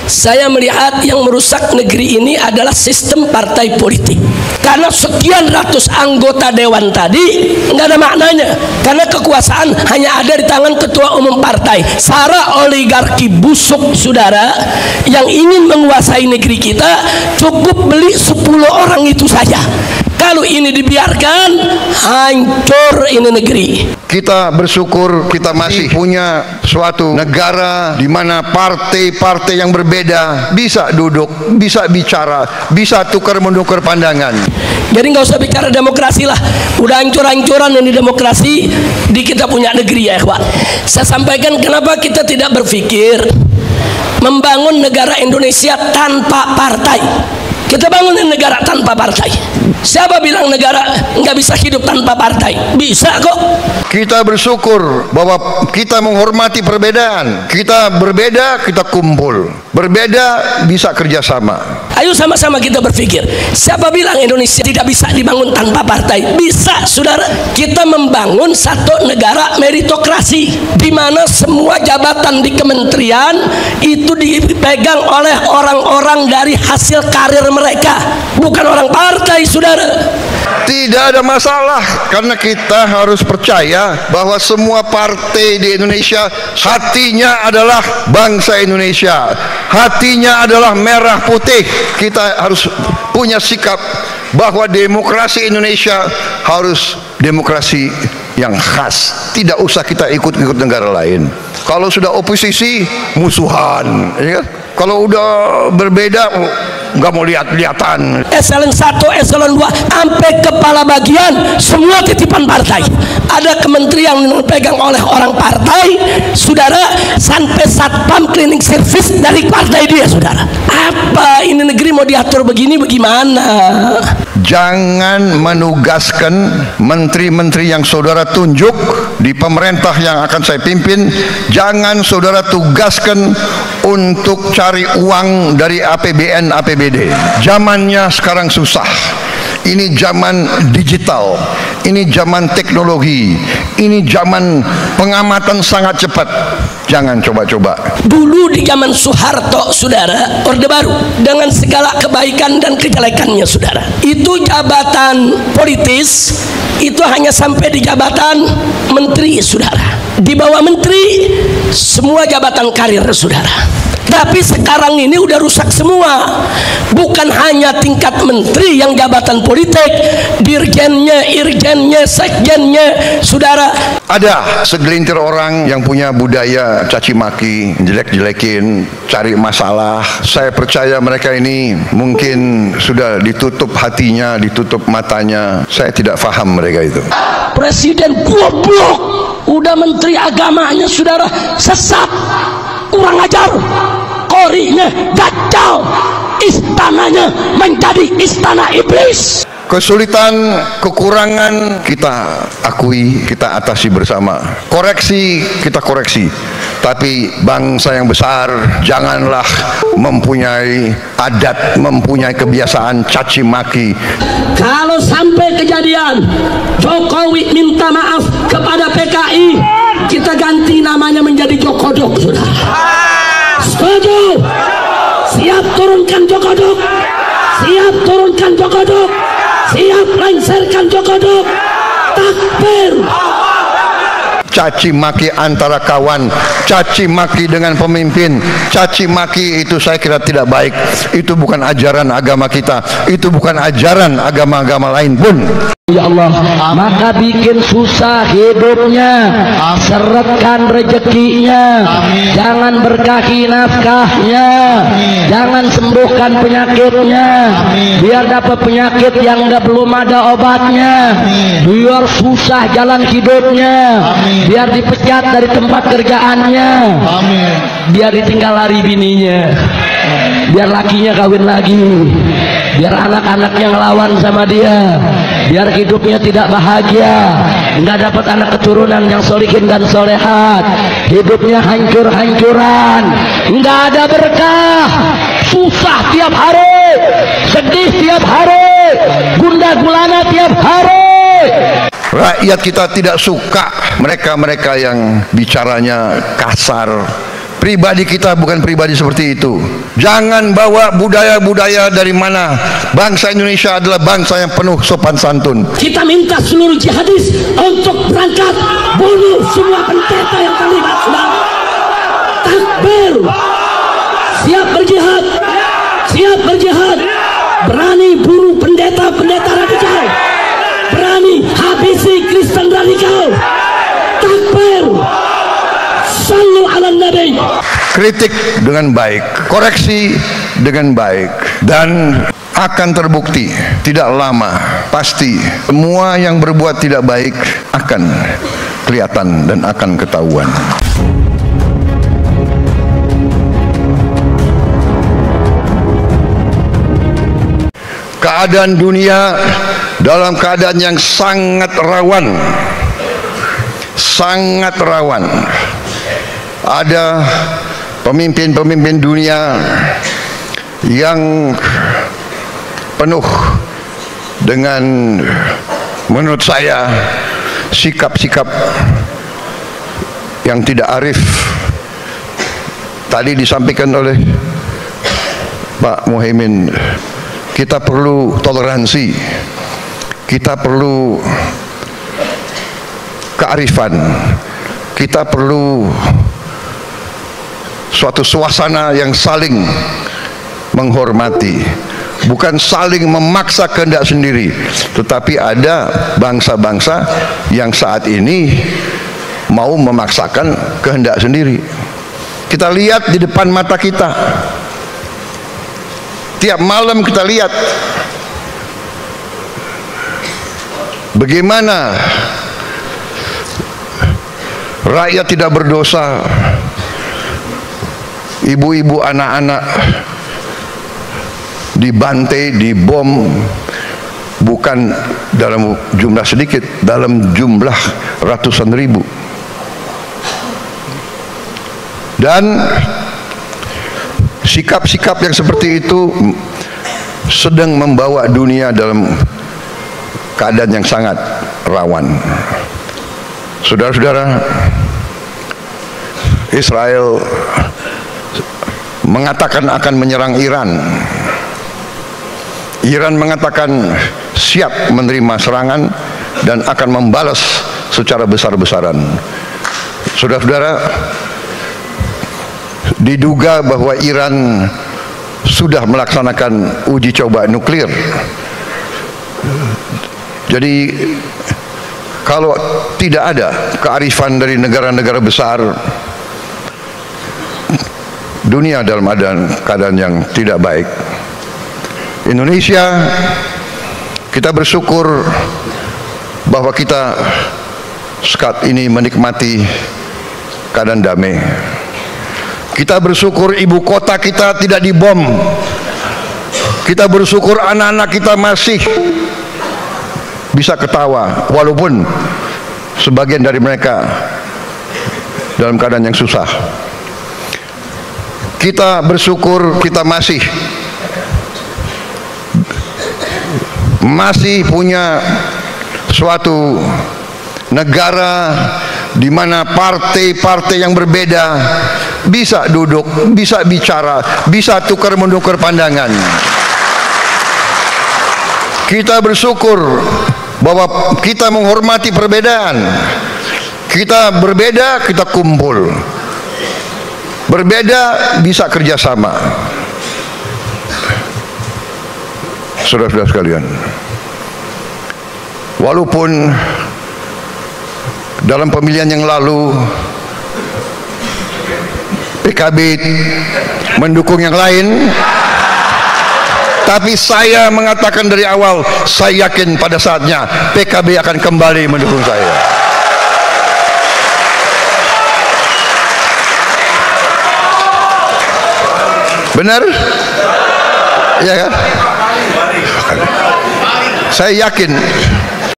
Saya melihat yang merusak negeri ini adalah sistem partai politik. Karena sekian ratus anggota dewan tadi nggak ada maknanya. Karena kekuasaan hanya ada di tangan ketua umum partai. Para oligarki busuk, saudara, yang ingin menguasai negeri kita, cukup beli 10 orang itu saja. Kalau ini dibiarkan, hancur ini negeri. Kita bersyukur kita masih punya suatu negara di mana partai-partai yang berbeda bisa duduk, bisa bicara, bisa tukar-menukar pandangan. Jadi nggak usah bicara demokrasi lah, udah hancur-hancuran ini demokrasi di kita punya negeri ya ikhwan. Saya sampaikan kenapa kita tidak berpikir membangun negara Indonesia tanpa partai. Kita bangun negara tanpa partai. Siapa bilang negara nggak bisa hidup tanpa partai? Bisa kok. Kita bersyukur bahwa kita menghormati perbedaan. Kita berbeda, kita kumpul. Berbeda, bisa kerjasama. Ayo sama-sama kita berpikir. Siapa bilang Indonesia tidak bisa dibangun tanpa partai? Bisa, saudara. Kita membangun satu negara meritokrasi, di mana semua jabatan di kementerian itu dipegang oleh orang-orang dari hasil karir mereka, bukan orang partai, saudara. Tidak ada masalah, karena kita harus percaya bahwa semua partai di Indonesia hatinya adalah bangsa Indonesia, hatinya adalah merah putih. Kita harus punya sikap bahwa demokrasi Indonesia harus demokrasi yang khas. Tidak usah kita ikut-ikut negara lain. Kalau sudah oposisi, musuhan, ya? Kalau udah berbeda, nggak mau lihat-lihatan. Eselon 1, eselon 2, sampai kepala bagian semua titipan partai. Ada kementerian yang dipegang oleh orang partai, saudara, sampai satpam cleaning service dari partai dia, saudara. Apa ini negeri mau diatur begini bagaimana? Jangan menugaskan menteri-menteri yang saudara tunjuk di pemerintah yang akan saya pimpin, jangan saudara tugaskan untuk cari uang dari APBN, APBD. Zamannya sekarang susah. Ini zaman digital, ini zaman teknologi, ini zaman pengamatan sangat cepat. Jangan coba-coba. Dulu di zaman Soeharto, saudara, Orde Baru, dengan segala kebaikan dan kejelekannya, saudara, itu jabatan politis itu hanya sampai di jabatan menteri, saudara. Di bawah menteri semua jabatan karir, saudara. Tapi sekarang ini udah rusak semua. Bukan hanya tingkat menteri yang jabatan politik, dirjennya, irjennya, sekjennya, saudara. Ada segelintir orang yang punya budaya caci maki, jelek-jelekin, cari masalah. Saya percaya mereka ini mungkin sudah ditutup hatinya, ditutup matanya. Saya tidak paham mereka itu. Presiden goblok, udah menteri agamanya, saudara, sesat, kurang ajar, korinya dajjal, istananya menjadi istana iblis. Kesulitan, kekurangan kita akui, kita atasi bersama. Koreksi, kita koreksi. Tapi bangsa yang besar janganlah mempunyai adat, mempunyai kebiasaan caci maki. Kalau sampai kejadian Jokowi minta maaf kepada PKI, kita ganti namanya menjadi Jokodok, saudara. Setuju? Siap turunkan Jokodok? Siap turunkan Jokodok? Siap lengserkan Jokodok? Takbir! Caci maki antara kawan, caci maki dengan pemimpin, caci maki itu saya kira tidak baik. Itu bukan ajaran agama kita, itu bukan ajaran agama-agama lain pun. Ya Allah, maka bikin susah hidupnya, seretkan rezekinya, jangan berkahi nafkahnya, jangan sembuhkan penyakitnya, biar dapat penyakit yang belum ada obatnya, biar susah jalan hidupnya, biar dipecat dari tempat kerjaannya, biar ditinggal lari bininya, biar lakinya kawin lagi, biar anak-anaknya ngelawan sama dia, biar hidupnya tidak bahagia, nggak dapat anak keturunan yang solihin dan solehat, hidupnya hancur-hancuran, nggak ada berkah, susah tiap hari, sedih tiap hari, gundah gulana tiap hari. Rakyat kita tidak suka mereka-mereka yang bicaranya kasar, Pribadi kita bukan pribadi seperti itu. Jangan bawa budaya-budaya dari mana. Bangsa Indonesia adalah bangsa yang penuh sopan santun. Kita minta seluruh jihadis untuk berangkat bunuh semua pendeta yang terlibat. Takbir, siap berjihad, siap berjihad. Berani bunuh pendeta-pendeta radikal, berani habisi Kristen radikal. Takbir, sallu ala nabi. Kritik dengan baik, koreksi dengan baik, dan akan terbukti tidak lama pasti semua yang berbuat tidak baik akan kelihatan dan akan ketahuan. Keadaan dunia dalam keadaan yang sangat rawan, sangat rawan. Ada pemimpin-pemimpin dunia yang penuh dengan, menurut saya, sikap-sikap yang tidak arif. Tadi disampaikan oleh Pak Muhaimin, kita perlu toleransi, kita perlu kearifan, kita perlu suatu suasana yang saling menghormati, bukan saling memaksa kehendak sendiri. Tetapi ada bangsa-bangsa yang saat ini mau memaksakan kehendak sendiri. Kita lihat di depan mata kita, tiap malam kita lihat bagaimana rakyat tidak berdosa, ibu-ibu, anak-anak dibantai, dibom, bukan dalam jumlah sedikit, dalam jumlah ratusan ribu. Dan sikap-sikap yang seperti itu sedang membawa dunia dalam keadaan yang sangat rawan. Saudara-saudara, Israel mengatakan akan menyerang Iran. Iran mengatakan siap menerima serangan dan akan membalas secara besar-besaran. Saudara-saudara, diduga bahwa Iran sudah melaksanakan uji coba nuklir. Jadi kalau tidak ada kearifan dari negara-negara besar, dunia dalam keadaan yang tidak baik. Indonesia, kita bersyukur bahwa kita saat ini menikmati keadaan damai. Kita bersyukur ibu kota kita tidak dibom. Kita bersyukur anak-anak kita masih bisa ketawa, walaupun sebagian dari mereka dalam keadaan yang susah. Kita bersyukur kita masih punya suatu negara di mana partai-partai yang berbeda bisa duduk, bisa bicara, bisa tukar-menukar pandangan. Kita bersyukur bahwa kita menghormati perbedaan. Kita berbeda, kita kumpul. Berbeda, bisa kerjasama. Saudara-saudara sekalian, walaupun dalam pemilihan yang lalu PKB mendukung yang lain, tapi saya mengatakan dari awal, saya yakin pada saatnya PKB akan kembali mendukung saya. Benar? Ya kan? Saya yakin